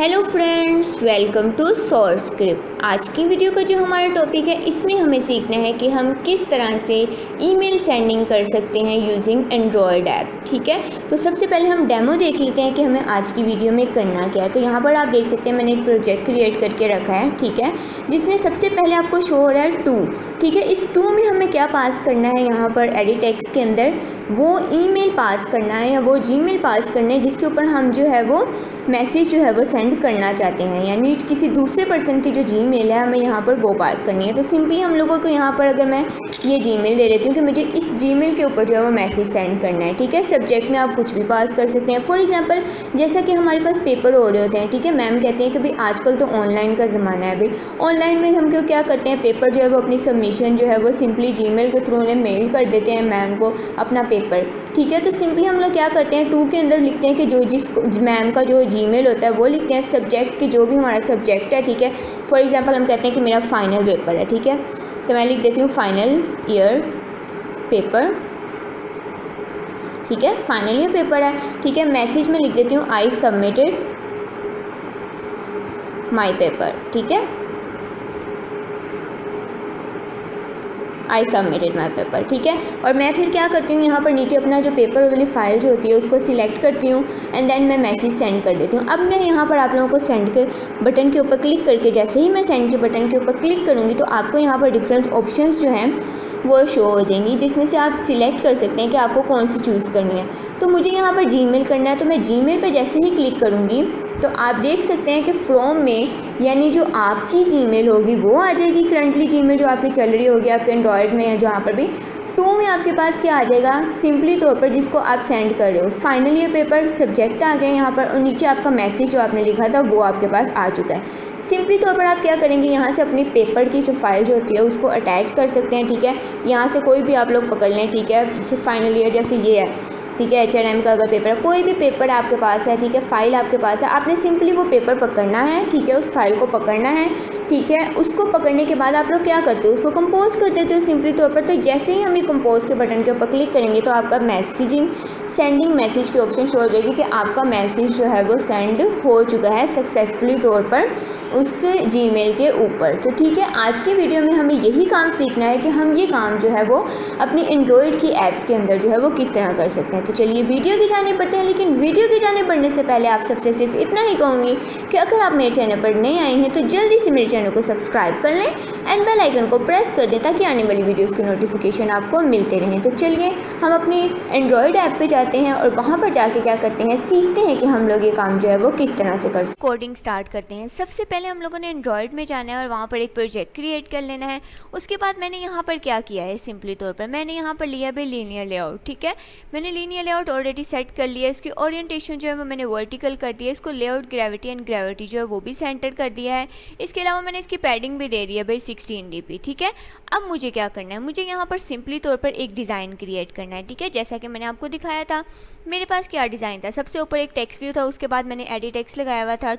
Hello friends, welcome to source script. आज की video का जो हमारा टॉपिक है, इसमें हमें सीखना है कि हम किस तरह से ईमेल सेंडिंग कर सकते हैं यूजिंग एंड्रॉयड ऐप। ठीक है, तो सबसे पहले हम डेमो देख लेते हैं कि हमें आज की वीडियो में करना क्या है। तो यहाँ पर आप देख सकते हैं मैंने एक प्रोजेक्ट क्रिएट करके रखा है, ठीक है, जिसमें सबसे पहले आपको शो हो रहा है टू। ठीक है, इस टू में हमें क्या पास करना है, यहाँ पर एडिट टेक्स्ट के अंदर वो ईमेल पास करना है या वो जीमेल पास करना है जिसके ऊपर हम जो है वो मैसेज जो है वो सेंड करना चाहते हैं, यानी किसी दूसरे पर्सन की जो जीमेल है हमें यहाँ पर वो पास करनी है। तो सिंपली हम लोगों को यहाँ पर अगर मैं ये जीमेल दे देती हूँ कि मुझे इस जीमेल के ऊपर जो है वो मैसेज सेंड करना है। ठीक है, सब्जेक्ट में आप कुछ भी पास कर सकते हैं। फॉर एग्जांपल जैसा कि हमारे पास पेपर हो रहे होते हैं, ठीक है, मैम कहते हैं कि भाई आजकल तो ऑनलाइन का ज़माना है, भाई ऑनलाइन में हम क्यों क्या करते हैं, पेपर जो है वो अपनी सबमिशन जो है वो सिंपली जीमेल के थ्रू उन्हें मेल कर देते हैं मैम को अपना पेपर। ठीक है, तो सिंपली हम लोग क्या करते हैं, टू के अंदर लिखते हैं कि जो जिस मैम का जो जीमेल होता है वो लिखते हैं, सब्जेक्ट के जो भी हमारा सब्जेक्ट है। ठीक है, फॉर एग्जांपल हम कहते हैं कि मेरा फाइनल पेपर है। ठीक है, तो मैं लिख देती हूँ फाइनल ईयर पेपर। ठीक है, फाइनल ईयर पेपर है। ठीक है, मैसेज में लिख देती हूँ आई सबमिटेड माई पेपर। ठीक है, आई सबमिटेड माई पेपर। ठीक है, और मैं फिर क्या करती हूँ, यहाँ पर नीचे अपना जो पेपर वाली फाइल जो होती है उसको सिलेक्ट करती हूँ एंड देन मैं मैसेज सेंड कर देती हूँ। अब मैं यहाँ पर आप लोगों को सेंड के बटन के ऊपर क्लिक करके, जैसे ही मैं सेंड के बटन के ऊपर क्लिक करूँगी तो आपको यहाँ पर डिफरेंट ऑप्शंस जो हैं वो शो हो जाएंगी, जिसमें से आप सिलेक्ट कर सकते हैं कि आपको कौन सी चूज़ करनी है। तो मुझे यहाँ पर जीमेल करना है, तो मैं जीमेल पे जैसे ही क्लिक करूँगी तो आप देख सकते हैं कि फ्रॉम में यानी जो आपकी जीमेल होगी वो आ जाएगी, करंटली जीमेल जो आपकी चल रही होगी आपके एंड्रॉयड में या जहाँ पर भी। टू में आपके पास क्या आ जाएगा, सिंपली तौर पर जिसको आप सेंड कर रहे हो, फाइनल ईयर पेपर सब्जेक्ट आ गया यहाँ पर, और नीचे आपका मैसेज जो आपने लिखा था वो आपके पास आ चुका है। सिंपली तौर पर आप क्या करेंगे, यहाँ से अपनी पेपर की जो फाइल जो होती है उसको अटैच कर सकते हैं। ठीक है, यहाँ से कोई भी आप लोग पकड़ लें। ठीक है, जैसे फाइनल ईयर जैसे ये है, ठीक है, HRM का अगर पेपर है, कोई भी पेपर आपके पास है, ठीक है, फाइल आपके पास है, आपने सिंपली वो पेपर पकड़ना है। ठीक है, उस फाइल को पकड़ना है। ठीक है, उसको पकड़ने के बाद आप लोग क्या करते हो, उसको कंपोज कर देते हो सिंपली तौर पर। तो जैसे ही हम ये कंपोज के बटन के ऊपर क्लिक करेंगे तो आपका मैसेजिंग सेंडिंग मैसेज की ऑप्शन शो हो जाएगी कि आपका मैसेज जो है वो सेंड हो चुका है सक्सेसफुली तौर पर उस जीमेल के ऊपर। तो ठीक है, आज की वीडियो में हमें यही काम सीखना है कि हम ये काम जो है वो अपनी एंड्रॉयड की ऐप्स के अंदर जो है वो किस तरह कर सकते हैं। तो चलिए वीडियो की जाने पड़ते हैं, लेकिन वीडियो की जाने पड़ने से पहले आप सबसे सिर्फ इतना ही कहूँगी कि अगर आप मेरे चैनल पर नए आए हैं तो जल्दी से मेरे चैनल को सब्सक्राइब कर लें एंड बेल आइकन को प्रेस कर दें ताकि आने वाली वीडियोज़ की नोटिफिकेशन आपको मिलते रहें। तो चलिए हम अपनी एंड्रॉयड ऐप पे जाते हैं और वहाँ पर जाके क्या करते हैं, सीखते हैं कि हम लोग ये काम जो है वो किस तरह से कर सकते हैं। कोडिंग स्टार्ट करते हैं। सबसे पहले हम लोगों ने एंड्रॉयड में जाना है और वहाँ पर एक प्रोजेक्ट क्रिएट कर लेना है। उसके बाद मैंने यहाँ पर क्या किया है, सिंपली तौर पर मैंने यहाँ पर लिया भाई लीनियर लेआउट। ठीक है, मैंने लीनियर लेआउट ऑलरेडी सेट कर लिया है। इसकी ओरिएंटेशन जो है वो मैंने वर्टिकल कर दिया है। इसको लेआउट ग्रेविटी एंड ग्रेविटी जो है वो भी सेंटर कर दिया है। इसके अलावा मैंने इसकी पैडिंग भी दे दी है भाई 16 dp। ठीक है, अब मुझे क्या करना है, मुझे यहाँ पर सिंपली तौर पर एक डिज़ाइन क्रिएट करना है। ठीक है, जैसा कि मैंने आपको दिखाया था, मेरे पास क्या डिज़ाइन था, सबसे ऊपर एक टेक्स्ट व्यू था, उसके बाद मैंने एडिट टेक्स्ट लगाया हुआ था।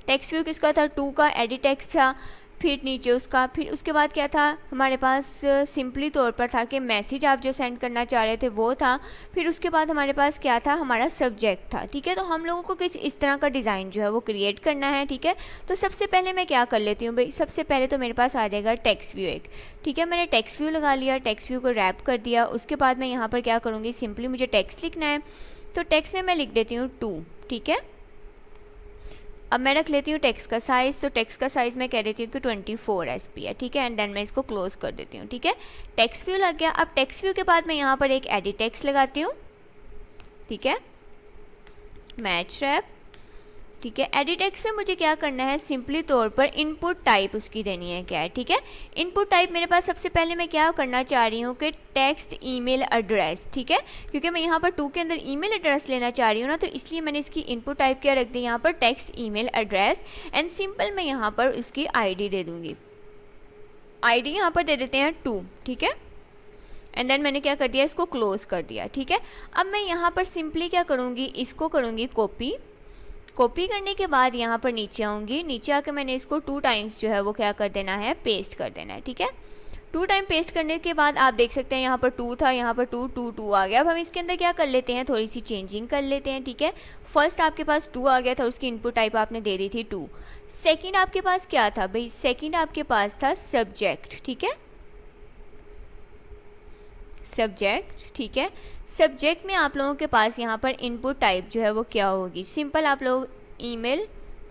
टेक्स्ट व्यू किसका था, टू का एडिट टेक्स्ट था, फिर नीचे उसका, फिर उसके बाद क्या था हमारे पास, सिंपली तौर पर था कि मैसेज आप जो सेंड करना चाह रहे थे वो था। फिर उसके बाद हमारे पास क्या था, हमारा सब्जेक्ट था। ठीक है, तो हम लोगों को कुछ इस तरह का डिज़ाइन जो है वो क्रिएट करना है। ठीक है, तो सबसे पहले मैं क्या कर लेती हूँ भाई, सबसे पहले तो मेरे पास आ जाएगा टेक्स्ट व्यू एक। ठीक है, मैंने टेक्स्ट व्यू लगा लिया, टेक्स्ट व्यू को रैप कर दिया। उसके बाद मैं यहाँ पर क्या करूँगी, सिंपली मुझे टेक्स्ट लिखना है, तो टेक्स्ट में मैं लिख देती हूँ 2। ठीक है, अब मैं रख लेती हूँ टेक्स्ट का साइज़, तो टेक्स्ट का साइज़ मैं कह देती हूँ कि 24 SP है। ठीक है, एंड देन मैं इसको क्लोज कर देती हूँ। ठीक है, टेक्स्ट व्यू लग गया। अब टेक्स्ट व्यू के बाद मैं यहाँ पर एक एडिट टेक्स्ट लगाती हूँ। ठीक है, मैच रैप। ठीक है, एडिट टेक्स्ट में मुझे क्या करना है, सिंपली तौर पर इनपुट टाइप उसकी देनी है क्या है। ठीक है, इनपुट टाइप मेरे पास सबसे पहले मैं क्या करना चाह रही हूँ कि टेक्स्ट ईमेल एड्रेस। ठीक है, क्योंकि मैं यहाँ पर टू के अंदर ईमेल एड्रेस लेना चाह रही हूँ ना, तो इसलिए मैंने इसकी इनपुट टाइप क्या रख दी यहाँ पर, text email address. And simple मैं यहाँ पर इसकी ID दे दूँगी, ID यहाँ पर दे देते हैं 2। ठीक है, एंड देन मैंने क्या कर दिया, इसको क्लोज कर दिया। ठीक है, अब मैं यहाँ पर सिंपली क्या करूँगी, इसको करूँगी कॉपी करने के बाद यहाँ पर नीचे आऊँगी, नीचे आकर मैंने इसको 2 टाइम्स जो है वो क्या कर देना है, पेस्ट कर देना है। ठीक है, 2 टाइम पेस्ट करने के बाद आप देख सकते हैं यहाँ पर 2 था, यहाँ पर 2 2 2 आ गया। अब हम इसके अंदर क्या कर लेते हैं, थोड़ी सी चेंजिंग कर लेते हैं, ठीक है। फर्स्ट आपके पास 2 आ गया था, उसकी इनपुट टाइप आपने दे दी थी 2। सेकंड आपके पास क्या था भाई, सेकंड आपके पास था सब्जेक्ट, ठीक है, सब्जेक्ट, ठीक है। सब्जेक्ट में आप लोगों के पास यहाँ पर इनपुट टाइप जो है वो क्या होगी, सिंपल आप लोग ईमेल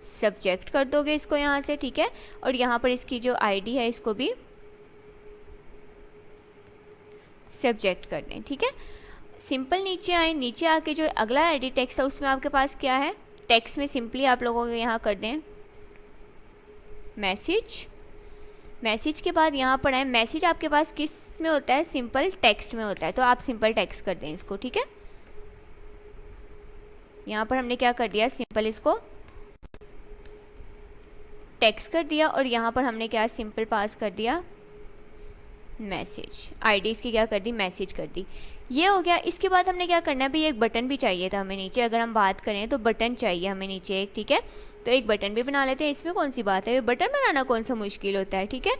सब्जेक्ट कर दोगे इसको यहाँ से, ठीक है। और यहाँ पर इसकी जो आईडी है इसको भी सब्जेक्ट कर दें, ठीक है। सिंपल नीचे आए, नीचे आके जो अगला आईडी टेक्स्ट था उसमें आपके पास क्या है, टेक्स्ट में सिंपली आप लोगों को यहाँ कर दें मैसेज। मैसेज के बाद यहाँ पर है, मैसेज आपके पास किस में होता है, सिंपल टेक्स्ट में होता है, तो आप सिंपल टेक्स्ट कर दें इसको, ठीक है। यहाँ पर हमने क्या कर दिया, सिंपल इसको टेक्स्ट कर दिया और यहाँ पर हमने क्या सिंपल पास कर दिया मैसेज, आईडी इसकी क्या कर दी, मैसेज कर दी। ये हो गया। इसके बाद हमने क्या करना है भाई, एक बटन भी चाहिए था हमें नीचे, अगर हम बात करें तो बटन चाहिए हमें नीचे एक, ठीक है। तो एक बटन भी बना लेते हैं, इसमें कौन सी बात है, बटन बनाना कौन सा मुश्किल होता है, ठीक है।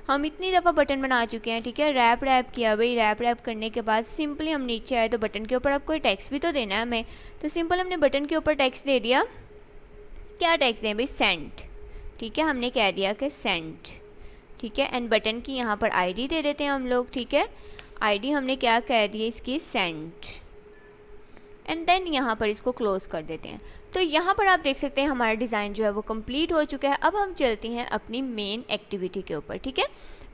हम इतनी दफ़ा बटन बना चुके हैं, ठीक है। रैप किया भाई, रैप करने के बाद सिंपली हम नीचे आए तो बटन के ऊपर अब कोई टेक्स्ट भी तो देना है हमें, तो सिंपल हमने बटन के ऊपर टेक्स्ट दे दिया। क्या टेक्स्ट दें भाई, सेंड, ठीक है। हमने कह दिया कि सेंड, ठीक है। एंड बटन की यहाँ पर आईडी दे देते हैं हम लोग, ठीक है। आईडी हमने क्या कह दी है इसकी, सेंड, एंड देन यहाँ पर इसको क्लोज कर देते हैं। तो यहाँ पर आप देख सकते हैं हमारा डिज़ाइन जो है वो कंप्लीट हो चुका है। अब हम चलते हैं अपनी मेन एक्टिविटी के ऊपर, ठीक है।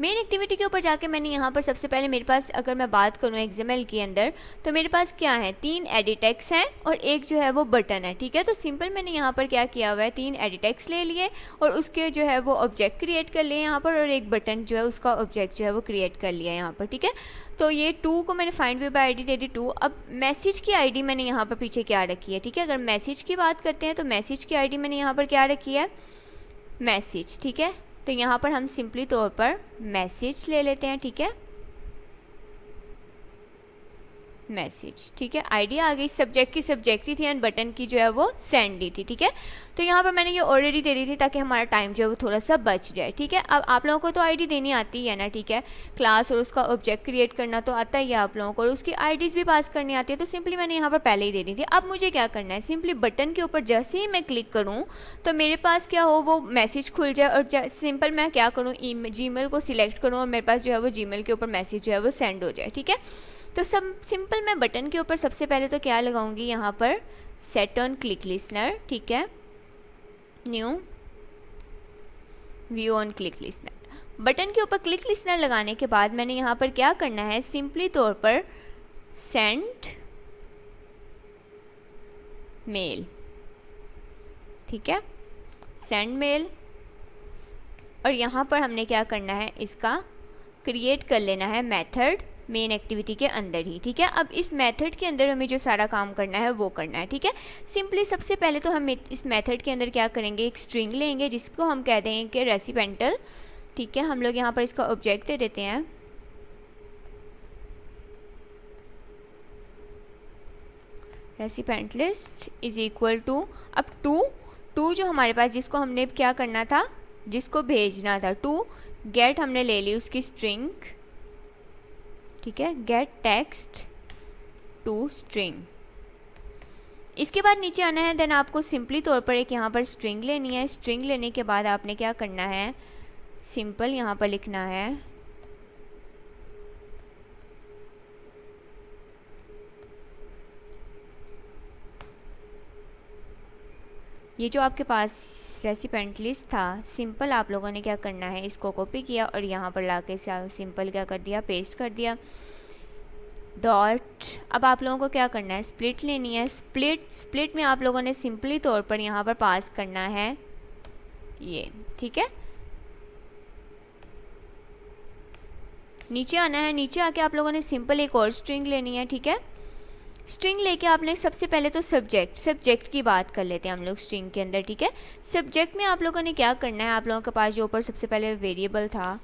मेन एक्टिविटी के ऊपर जाके मैंने यहाँ पर सबसे पहले मेरे पास, अगर मैं बात करूँ XML के अंदर, तो मेरे पास क्या है, 3 एडिट टेक्स्ट हैं और एक जो है वो बटन है, ठीक है। तो सिंपल मैंने यहाँ पर क्या किया हुआ है, 3 एडिट टेक्स्ट ले लिए और उसके जो है वो ऑब्जेक्ट क्रिएट कर लिए यहाँ पर, और एक बटन जो है उसका ऑब्जेक्ट जो है वो क्रिएट कर लिया यहाँ पर, ठीक है। तो ये 2 को मैंने फाइंड व्यू बाय आईडी दे दी 2। अब मैसेज की आईडी मैंने यहाँ पर पीछे क्या रखी है, ठीक है। अगर मैसेज की बात करते हैं तो मैसेज की आईडी मैंने यहाँ पर क्या रखी है, मैसेज, ठीक है। तो यहाँ पर हम सिंपली तौर पर मैसेज ले लेते हैं, ठीक है, मैसेज, ठीक है। आईडी आ गई, सब्जेक्ट की सब्जेक्ट ही थी एंड बटन की जो है वो सेंड दी थी, ठीक है। तो यहाँ पर मैंने ये ऑलरेडी दे दी थी ताकि हमारा टाइम जो है वो थोड़ा सा बच जाए, ठीक है। अब आप लोगों को तो आईडी देनी आती है ना, ठीक है। क्लास और उसका ऑब्जेक्ट क्रिएट करना तो आता ही है आप लोगों को, और उसकी आईडीज़ भी पास करनी आती है, तो सिंपली मैंने यहाँ पर पहले ही दे दी थी। अब मुझे क्या करना है, सिंपली बटन के ऊपर जैसे ही मैं क्लिक करूँ तो मेरे पास क्या हो, वो मैसेज खुल जाए और सिंपल मैं क्या करूँ, Gmail को सिलेक्ट करूँ और मेरे पास जो है वो Gmail के ऊपर मैसेज जो है वो सेंड हो जाए, ठीक है। तो सिंपल मैं बटन के ऊपर सबसे पहले तो क्या लगाऊंगी, यहाँ पर सेट ऑन क्लिक लिसनर, ठीक है, new view on click listener. Button के ऊपर क्लिक लिसनर लगाने के बाद मैंने यहाँ पर क्या करना है, सिंपली तौर पर सेंड मेल, ठीक है, सेंड मेल। और यहाँ पर हमने क्या करना है, इसका क्रिएट कर लेना है मेथड मेन एक्टिविटी के अंदर ही, ठीक है। अब इस मेथड के अंदर हमें जो सारा काम करना है वो करना है, ठीक है। सिंपली सबसे पहले तो हम इस मेथड के अंदर क्या करेंगे, एक स्ट्रिंग लेंगे जिसको हम कह देंगे कि रेसिपेंटल, ठीक है। हम लोग यहाँ पर इसका ऑब्जेक्ट दे देते हैं recipient list is equal to, अब टू जो हमारे पास जिसको हमने क्या करना था, जिसको भेजना था, टू गेट हमने ले ली उसकी स्ट्रिंग, ठीक है, गेट टेक्स्ट टू स्ट्रिंग। इसके बाद नीचे आना है, देन आपको सिंपली तौर पर एक यहाँ पर स्ट्रिंग लेनी है। स्ट्रिंग लेने के बाद आपने क्या करना है, सिंपल यहाँ पर लिखना है ये जो आपके पास रेसिपेंट लिस्ट था, सिंपल आप लोगों ने क्या करना है, इसको कॉपी किया और यहाँ पर लाके सिंपल क्या कर दिया, पेस्ट कर दिया, डॉट। अब आप लोगों को क्या करना है, स्प्लिट लेनी है। स्प्लिट में आप लोगों ने सिंपली तौर पर यहाँ पर पास करना है ये, ठीक है। नीचे आना है, नीचे आके आप लोगों ने सिंपल एक और स्ट्रिंग लेनी है, ठीक है। स्ट्रिंग लेके आपने सबसे पहले तो सब्जेक्ट की बात कर लेते हैं हम लोग स्ट्रिंग के अंदर, ठीक है। सब्जेक्ट में आप लोगों ने क्या करना है, आप लोगों के पास जो ऊपर सबसे पहले वेरिएबल था,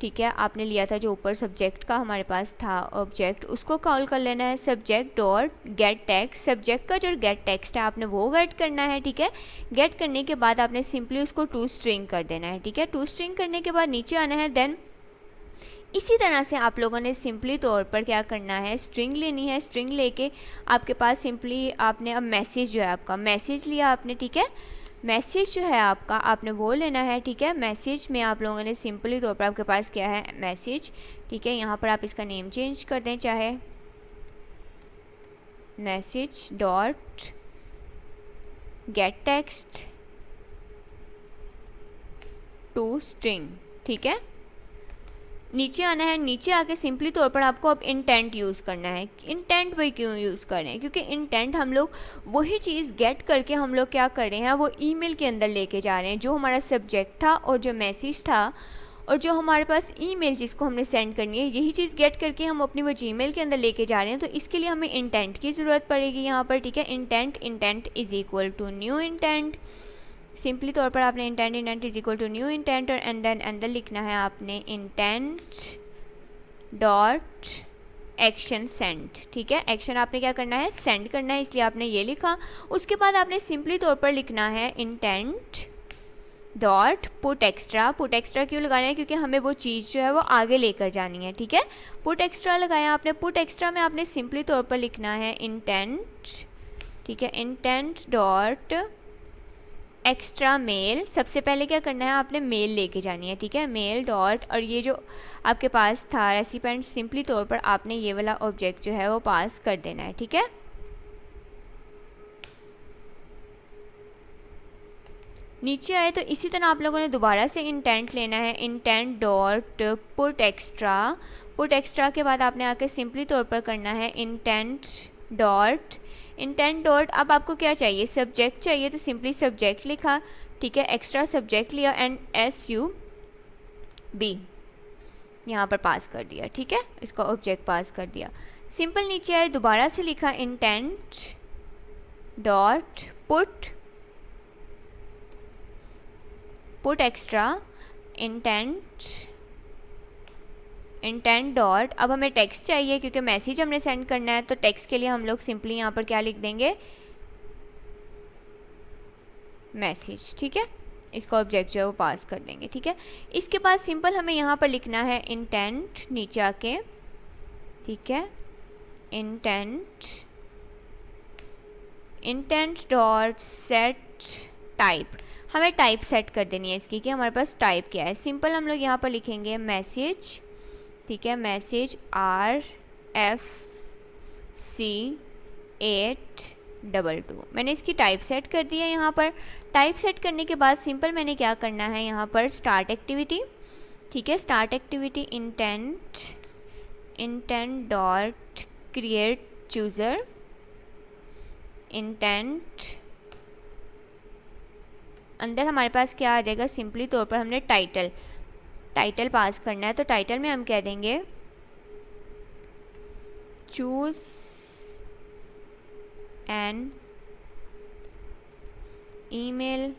ठीक है, आपने लिया था जो ऊपर सब्जेक्ट का हमारे पास था ऑब्जेक्ट, उसको कॉल कर लेना है subject dot get text. Subject का जो गेट टेक्स्ट है आपने वो गेट करना है, ठीक है। गेट करने के बाद आपने सिंपली उसको टू स्ट्रिंग कर देना है, ठीक है। टू स्ट्रिंग करने के बाद नीचे आना है, देन इसी तरह से आप लोगों ने सिंपली तौर पर क्या करना है, स्ट्रिंग लेनी है। स्ट्रिंग लेके आपके पास सिंपली आपने अब मैसेज जो है आपका मैसेज लिया आपने, ठीक है। मैसेज जो है आपका आपने वो लेना है, ठीक है। मैसेज में आप लोगों ने सिंपली तौर पर आपके पास क्या है, मैसेज, ठीक है। यहाँ पर आप इसका नेम चेंज कर दें, चाहे message dot get text to string, ठीक है। नीचे आना है, नीचे आके सिंपली तौर पर आपको अब इंटेंट यूज़ करना है। इंटेंट भाई क्यों यूज़ कर रहे हैं, क्योंकि इंटेंट हम लोग वही चीज़ गेट करके हम लोग क्या कर रहे हैं, वो ईमेल के अंदर लेके जा रहे हैं। जो हमारा सब्जेक्ट था और जो मैसेज था और जो हमारे पास ईमेल जिसको हमने सेंड करनी है, यही चीज़ गेट करके हम अपनी वो जीमेल के अंदर लेके जा रहे हैं। तो इसके लिए हमें इंटेंट की ज़रूरत पड़ेगी यहाँ पर, ठीक है। Intent is equal to new intent. Simply तौर पर आपने intent is equal to new intent और एंड देन अंदर लिखना है आपने इंटेंट डॉट एक्शन सेंड, ठीक है। एक्शन आपने क्या करना है, सेंड करना है, इसलिए आपने ये लिखा। उसके बाद आपने सिंपली तौर पर लिखना है intent dot put extra. Put extra क्यों लगाना है, क्योंकि हमें वो चीज़ जो है वो आगे लेकर जानी है, ठीक है। पुट एक्स्ट्रा लगाया आपने। पुट एक्स्ट्रा में आपने सिंपली तौर पर लिखना है इंटेंट, ठीक है, इंटेंट डॉट एक्स्ट्रा मेल। सबसे पहले क्या करना है, आपने मेल लेके जानी है, ठीक है। मेल डॉट, और ये जो आपके पास था रेसिपेंट, सिंपली तौर पर आपने ये वाला ऑब्जेक्ट जो है वो पास कर देना है, ठीक है। नीचे आए तो इसी तरह आप लोगों ने दोबारा से इंटेंट लेना है। Intent dot put extra. Put extra के बाद आपने आके सिंपली तौर पर करना है इंटेंट डॉट अब आपको क्या चाहिए, सब्जेक्ट चाहिए, तो सिंपली सब्जेक्ट लिखा, ठीक है। एक्स्ट्रा सब्जेक्ट लिया एंड SUB यहाँ पर पास कर दिया, ठीक है। इसका ऑब्जेक्ट पास कर दिया। सिंपल नीचे आए, दोबारा से लिखा intent dot put extra intent dot, अब हमें टेक्स्ट चाहिए क्योंकि मैसेज हमने सेंड करना है, तो टेक्स्ट के लिए हम लोग सिंपली यहाँ पर क्या लिख देंगे, मैसेज, ठीक है। इसका ऑब्जेक्ट जो है वो पास कर देंगे, ठीक है। इसके बाद सिंपल हमें यहाँ पर लिखना है इंटेंट, नीचे आके, ठीक है, इंटेंट डॉट सेट टाइप। हमें टाइप सेट कर देनी है इसकी कि हमारे पास टाइप क्या है। सिंपल हम लोग यहाँ पर लिखेंगे मैसेज, ठीक है, मैसेज RFC822। मैंने इसकी टाइप सेट कर दी है यहाँ पर। टाइप सेट करने के बाद सिंपल मैंने क्या करना है यहाँ पर, स्टार्ट एक्टिविटी, ठीक है। Start activity intent dot create chooser, intent अंदर हमारे पास क्या आ जाएगा, सिंपली तौर पर हमने टाइटल पास करना है। तो टाइटल में हम कह देंगे चूज एन ईमेल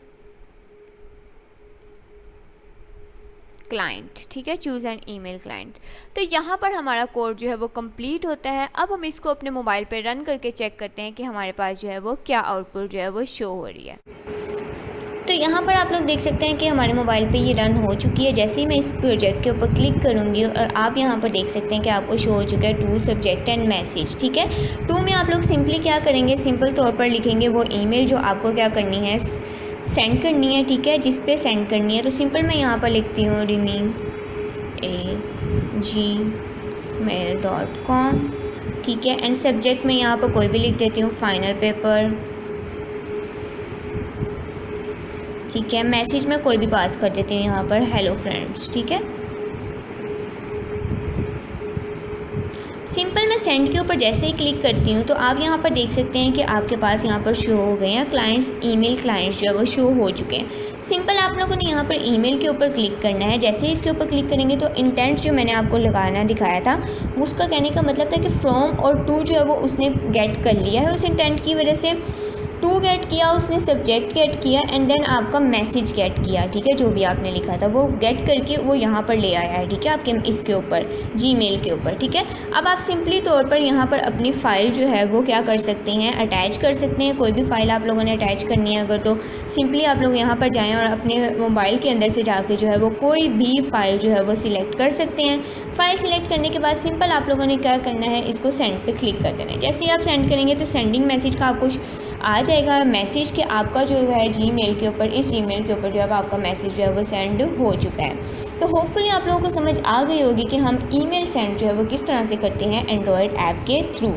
क्लाइंट, ठीक है, चूज़ एन ईमेल क्लाइंट। तो यहाँ पर हमारा कोड जो है वो कंप्लीट होता है। अब हम इसको अपने मोबाइल पे रन करके चेक करते हैं कि हमारे पास जो है वो क्या आउटपुट जो है वो शो हो रही है। तो यहाँ पर आप लोग देख सकते हैं कि हमारे मोबाइल पे ये रन हो चुकी है। जैसे ही मैं इस प्रोजेक्ट के ऊपर क्लिक करूँगी और आप यहाँ पर देख सकते हैं कि आपको शो हो चुका है टू सब्जेक्ट एंड मैसेज, ठीक है। टू में आप लोग सिंपली क्या करेंगे, सिंपल तौर पर लिखेंगे वो ईमेल जो आपको क्या करनी है, सेंड करनी है, ठीक है, जिस पे सेंड करनी है। तो सिंपल मैं यहाँ पर लिखती हूँ rename@gmail.com, ठीक है। एंड सब्जेक्ट में यहाँ पर कोई भी लिख देती हूँ, फाइनल पेपर, ठीक है। मैसेज में कोई भी पास कर देती हूँ यहाँ पर, हेलो फ्रेंड्स, ठीक है। सिंपल मैं सेंड के ऊपर जैसे ही क्लिक करती हूँ तो आप यहाँ पर देख सकते हैं कि आपके पास यहाँ पर शो हो गए हैं क्लाइंट्स, ईमेल क्लाइंट्स जो है वो शो हो चुके हैं। सिंपल आप लोगों ने यहाँ पर ईमेल के ऊपर क्लिक करना है। जैसे ही इसके ऊपर क्लिक करेंगे तो इंटेंट जो मैंने आपको लगाना दिखाया था, उसका कहने का मतलब था कि फ्रॉम और टू जो है वो उसने गेट कर लिया है उस इंटेंट की वजह से, टू गेट किया, उसने सब्जेक्ट गेट किया एंड देन आपका मैसेज गेट किया, ठीक है, जो भी आपने लिखा था वो गेट करके वो यहाँ पर ले आया है, ठीक है, आपके इसके ऊपर जीमेल के ऊपर, ठीक है। अब आप सिंपली तौर पर यहाँ पर अपनी फ़ाइल जो है वो क्या कर सकते हैं, अटैच कर सकते हैं। कोई भी फ़ाइल आप लोगों ने अटैच करनी है अगर, तो सिंपली आप लोग यहाँ पर जाएँ और अपने मोबाइल के अंदर से जाके जो है वो कोई भी फ़ाइल जो है वो सिलेक्ट कर सकते हैं। फ़ाइल सिलेक्ट करने के बाद सिंपल आप लोगों ने क्या करना है, इसको सेंड पे क्लिक कर देना है। जैसे ही आप सेंड करेंगे तो सेंडिंग मैसेज का आपको आ जाएगा मैसेज कि आपका जो है जीमेल के ऊपर, इस जीमेल के ऊपर जो है आपका मैसेज जो है वो सेंड हो चुका है। तो होपफुली आप लोगों को समझ आ गई होगी कि हम ईमेल सेंड जो है वो किस तरह से करते हैं एंड्रॉयड ऐप के थ्रू।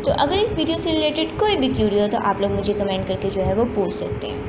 तो अगर इस वीडियो से रिलेटेड कोई भी क्यूरी हो तो आप लोग मुझे कमेंट करके जो है वो पूछ सकते हैं।